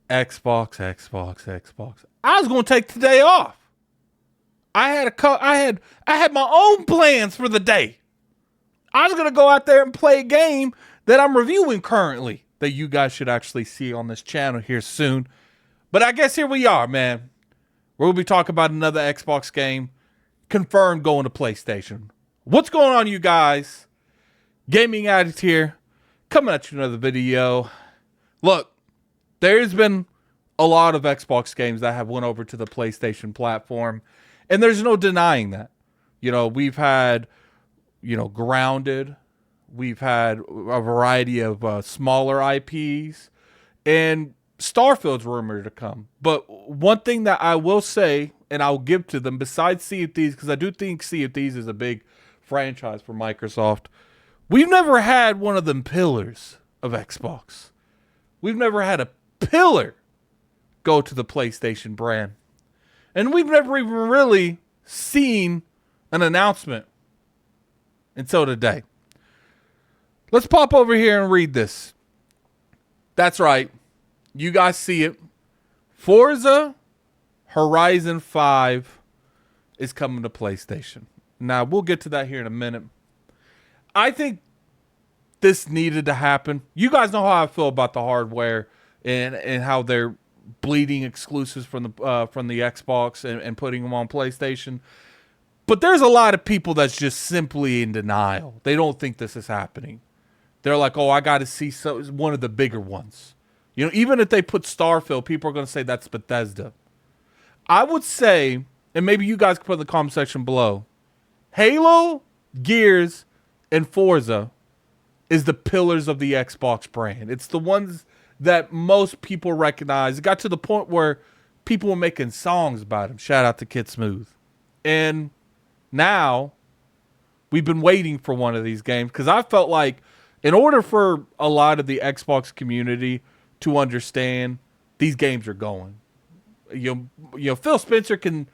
Xbox. I was going to take today off. I had my own plans for the day. I was going to go out there and play a game that I'm reviewing currently that you guys should actually see on this channel here soon. But I guess here we are, man. We'll be talking about another Xbox game confirmed going to PlayStation. What's going on, you guys? Gaming Addict here, coming at you another video. Look, there's been a lot of Xbox games that have went over to the PlayStation platform, and there's no denying that. You know, we've had, Grounded. We've had a variety of smaller IPs, and Starfield's rumored to come. But one thing that I will say, and I'll give to them, besides Sea of Thieves, because I do think Sea of Thieves is a big franchise for Microsoft, we've never had one of them pillars of Xbox. We've never had a pillar go to the PlayStation brand. And we've never even really seen an announcement until today. Let's pop over here and read this. That's right. You guys see it. Forza Horizon 5 is coming to PlayStation. Now, we'll get to that here in a minute. I think this needed to happen. You guys know how I feel about the hardware and how they're bleeding exclusives from the Xbox and putting them on PlayStation. But there's a lot of people that's just simply in denial. They don't think this is happening. They're like, oh, I got to see one of the bigger ones. You know, even if they put Starfield, people are going to say that's Bethesda. I would say, and maybe you guys can put in the comment section below, Halo, Gears, and Forza is the pillars of the Xbox brand. It's the ones that most people recognize. It got to the point where people were making songs about them. Shout out to Kid Smooth. And now we've been waiting for one of these games because I felt like in order for a lot of the Xbox community to understand these games are going, Phil Spencer can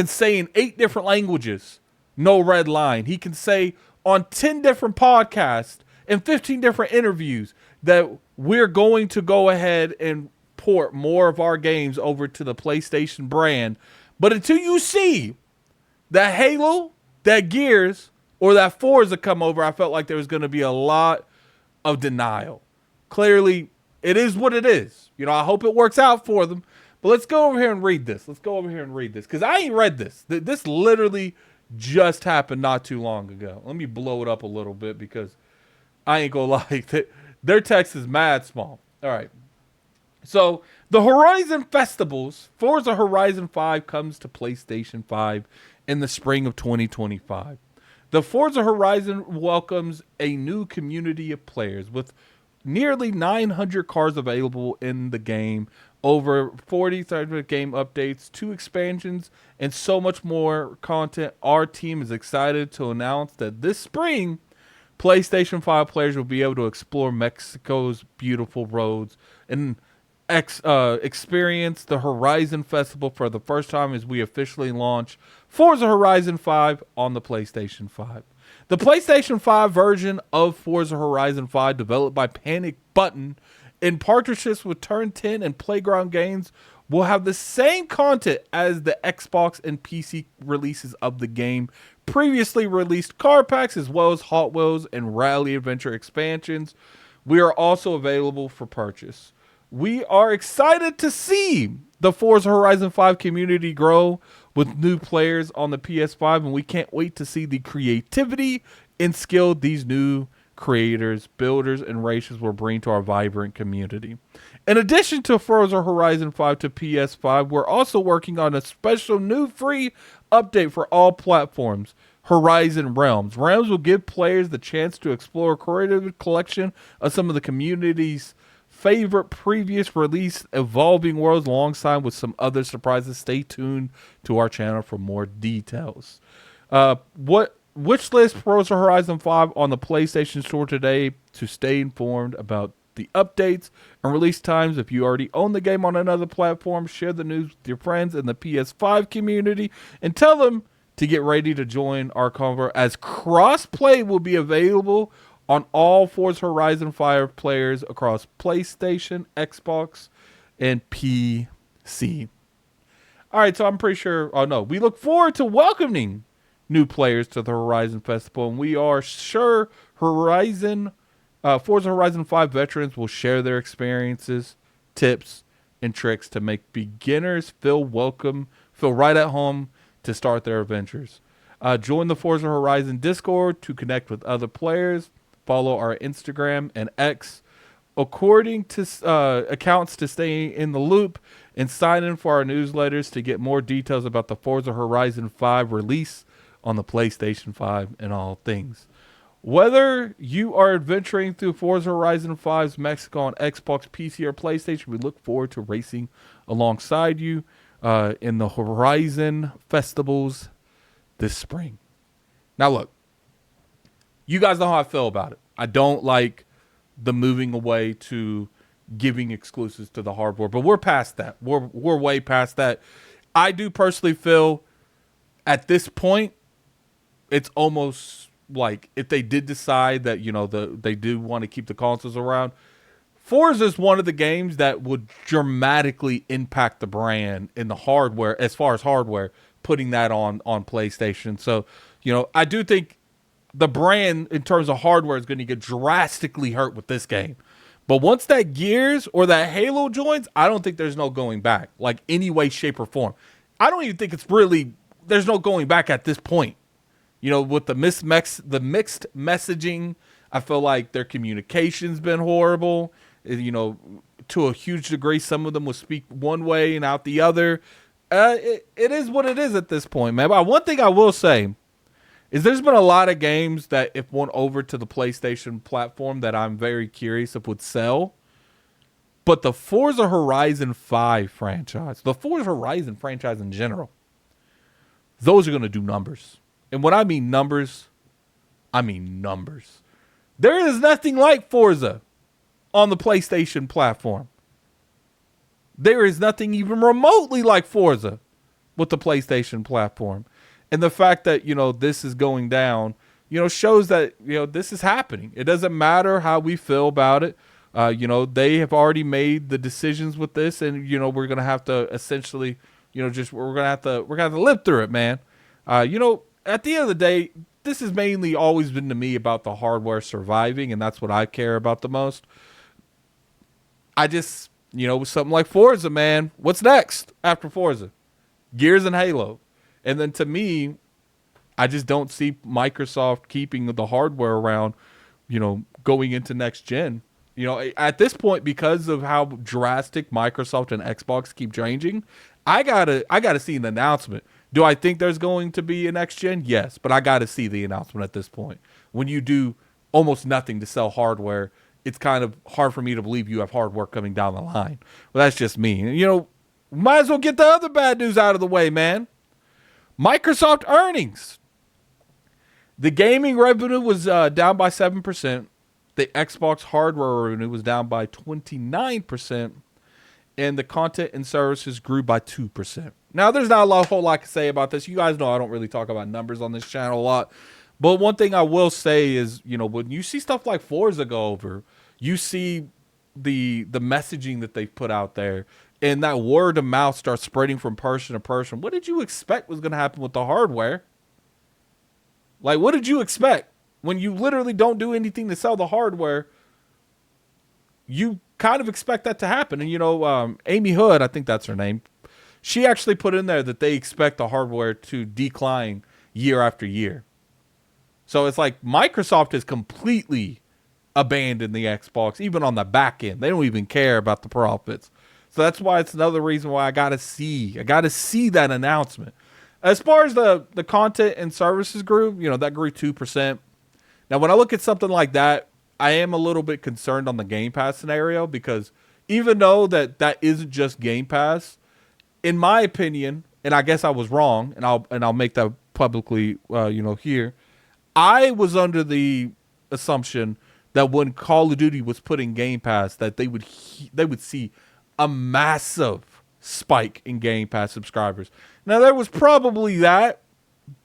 say in 8 different languages, no red line. He can say on 10 different podcasts and 15 different interviews that we're going to go ahead and port more of our games over to the PlayStation brand. But until you see that Halo, that Gears, or that Forza come over, I felt like there was going to be a lot of denial. Clearly, it is what it is. I hope it works out for them. But let's go over here and read this. Because I ain't read this. This literally just happened not too long ago. Let me blow it up a little bit because I ain't gonna lie. Their text is mad small. All right. So, the Horizon Festivals, Forza Horizon 5 comes to PlayStation 5 in the spring of 2025. The Forza Horizon welcomes a new community of players with nearly 900 cars available in the game, over 40 game updates, 2 expansions, and so much more content. Our team is excited to announce that this spring, PlayStation 5 players will be able to explore Mexico's beautiful roads and experience the Horizon Festival for the first time as we officially launch Forza Horizon 5 on the PlayStation 5. The PlayStation 5 version of Forza Horizon 5, developed by Panic Button in partnerships with Turn 10 and Playground Games, will have the same content as the Xbox and PC releases of the game. Previously released car packs as well as Hot Wheels and Rally Adventure expansions. We are also available for purchase. We are excited to see the Forza Horizon 5 community grow with new players on the PS5, and we can't wait to see the creativity and skill these new creators, builders, and racers will bring to our vibrant community. In addition to Forza Horizon 5 to PS5, we're also working on a special new free update for all platforms, Horizon Realms. Realms will give players the chance to explore a curated collection of some of the community's favorite previous release evolving worlds alongside with some other surprises. Stay tuned to our channel for more details. Which list Forza Horizon 5 on the PlayStation Store today to stay informed about the updates and release times. If you already own the game on another platform, share the news with your friends in the PS5 community and tell them to get ready to join our convo, as cross-play will be available on all Forza Horizon 5 players across PlayStation, Xbox, and PC. All right, so I'm pretty sure. Oh no, we look forward to welcoming new players to the Horizon Festival, and we are sure Forza Horizon 5 veterans will share their experiences, tips, and tricks to make beginners feel welcome, feel right at home to start their adventures. Join the Forza Horizon Discord to connect with other players. Follow our Instagram and X according to accounts to stay in the loop, and sign in for our newsletters to get more details about the Forza Horizon 5 release on the PlayStation 5 and all things. Whether you are adventuring through Forza Horizon 5's Mexico on Xbox, PC, or PlayStation, we look forward to racing alongside you in the Horizon festivals this spring. Now look, you guys know how I feel about it. I don't like the moving away to giving exclusives to the hardware, but we're past that. We're way past that. I do personally feel at this point, it's almost like if they did decide that, they do want to keep the consoles around, Forza is one of the games that would dramatically impact the brand in the hardware, as far as hardware, putting that on PlayStation. So, I do think the brand in terms of hardware is going to get drastically hurt with this game. But once that Gears or that Halo joins, I don't think there's no going back, like any way, shape, or form. I don't even think there's no going back at this point. With the mixed messaging, I feel like their communication's been horrible. To a huge degree, some of them will speak one way and out the other. It is what it is at this point, man. But one thing I will say is there's been a lot of games that if went over to the PlayStation platform that I'm very curious if would sell. But the Forza Horizon 5 franchise, the Forza Horizon franchise in general, those are going to do numbers. And when I mean numbers, I mean numbers. There is nothing like Forza on the PlayStation platform. There is nothing even remotely like Forza with the PlayStation platform. And the fact that, this is going down, shows that, this is happening. It doesn't matter how we feel about it. They have already made the decisions with this, and, we're going to have to essentially, we're going to have to live through it, man. At the end of the day, this has mainly always been to me about the hardware surviving, and that's what I care about the most. I just, with something like Forza, man, what's next after Forza? Gears and Halo. And then to me, I just don't see Microsoft keeping the hardware around, going into next gen. At this point, because of how drastic Microsoft and Xbox keep changing, I gotta see an announcement. Do I think there's going to be a next gen? Yes, but I gotta see the announcement at this point. When you do almost nothing to sell hardware, it's kind of hard for me to believe you have hardware coming down the line. Well, that's just me. Might as well get the other bad news out of the way, man. Microsoft earnings. The gaming revenue was down by 7%. The Xbox hardware revenue was down by 29%. And the content and services grew by 2%. Now, there's not a whole lot to say about this. You guys know I don't really talk about numbers on this channel a lot. But one thing I will say is, when you see stuff like Forza go over, you see the messaging that they've put out there, and that word of mouth starts spreading from person to person. What did you expect was going to happen with the hardware? Like, what did you expect? When you literally don't do anything to sell the hardware, you kind of expect that to happen. And, Amy Hood, I think that's her name, she actually put in there that they expect the hardware to decline year after year. So it's like Microsoft has completely abandoned the Xbox, even on the back end. They don't even care about the profits. So that's why it's another reason why I gotta see that announcement. As far as the content and services grew, that grew 2%. Now, when I look at something like that, I am a little bit concerned on the Game Pass scenario, because even though that isn't just Game Pass, in my opinion, and I guess I was wrong, and I'll make that publicly, here. I was under the assumption that when Call of Duty was put in Game Pass, that they would see a massive spike in Game Pass subscribers. Now, there was probably that,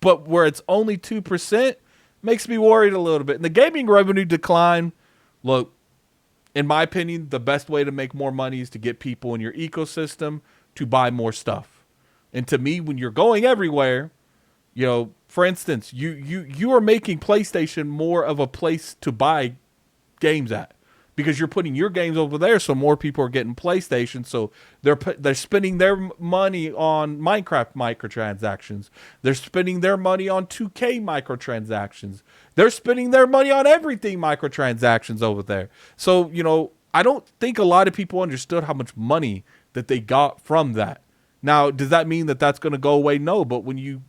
but where it's only 2% makes me worried a little bit. And the gaming revenue decline, look, in my opinion, the best way to make more money is to get people in your ecosystem to buy more stuff. And to me, when you're going everywhere, for instance, you are making PlayStation more of a place to buy games at, because you're putting your games over there, so more people are getting PlayStation. So they're spending their money on Minecraft microtransactions. They're spending their money on 2K microtransactions. They're spending their money on everything microtransactions over there. So, I don't think a lot of people understood how much money that they got from that. Now, does that mean that that's going to go away? No, but when you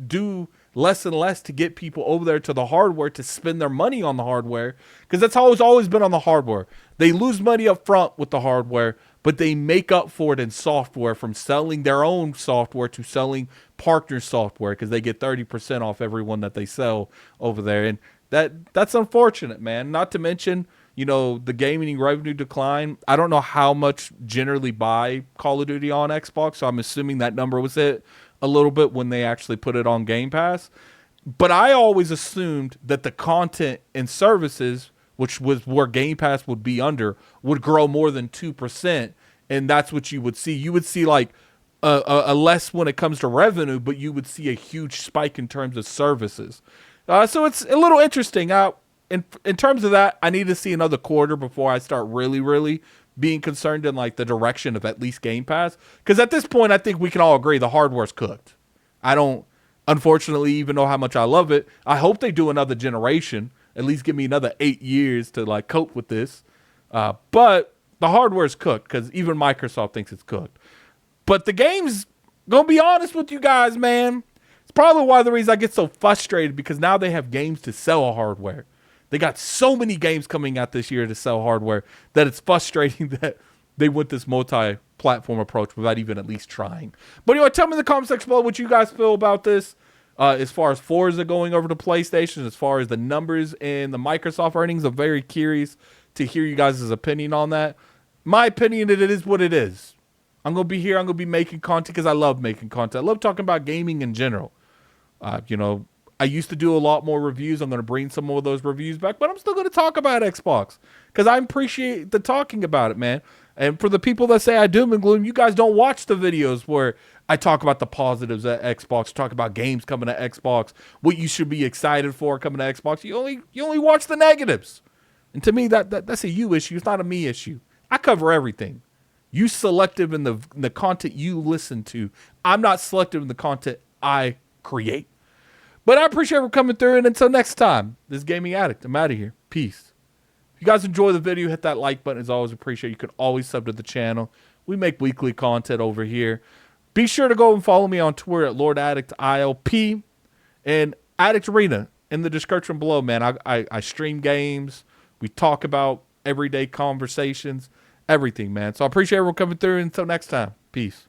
do less and less to get people over there to the hardware to spend their money on the hardware, because that's how it's always been on the hardware. They lose money up front with the hardware, but they make up for it in software, from selling their own software to selling partner software, because they get 30% off every one that they sell over there. And that's unfortunate, man. Not to mention, the gaming revenue decline. I don't know how much generally buy Call of Duty on Xbox, so I'm assuming that number was hit a little bit when they actually put it on Game Pass. But I always assumed that the content and services, which was where Game Pass would be under, would grow more than 2%. And that's what you would see. You would see like a less when it comes to revenue, but you would see a huge spike in terms of services. So it's a little interesting. In terms of that, I need to see another quarter before I start really being concerned in like the direction of at least Game Pass. Because at this point, I think we can all agree the hardware's cooked. I don't, unfortunately, even know how much I love it. I hope they do another generation. At least give me another 8 years to like cope with this. But the hardware's cooked, because even Microsoft thinks it's cooked. But the game's, gonna be honest with you guys, man, it's probably one of the reasons I get so frustrated, because now they have games to sell hardware. They got so many games coming out this year to sell hardware that it's frustrating that they went this multi-platform approach without even at least trying. But anyway, tell me in the comment section below what you guys feel about this. As far as Forza going over to PlayStation, as far as the numbers and the Microsoft earnings, I'm very curious to hear you guys' opinion on that. My opinion, it is what it is. I'm going to be here. I'm going to be making content because I love making content. I love talking about gaming in general. I used to do a lot more reviews. I'm going to bring some more of those reviews back, but I'm still going to talk about Xbox because I appreciate the talking about it, man. And for the people that say I doom and gloom, you guys don't watch the videos where I talk about the positives at Xbox, talk about games coming to Xbox, what you should be excited for coming to Xbox. You only watch the negatives. And to me, that's a you issue. It's not a me issue. I cover everything. You selective in the content you listen to. I'm not selective in the content I create. But I appreciate you coming through, and until next time, this is Gaming Addict. I'm out of here. Peace. If you guys enjoy the video, hit that like button. As always, appreciate it. You can always sub to the channel. We make weekly content over here. Be sure to go and follow me on Twitter at LordAddictILP and Addict Arena in the description below, man. I stream games. We talk about everyday conversations, everything, man. So I appreciate everyone coming through. Until next time, peace.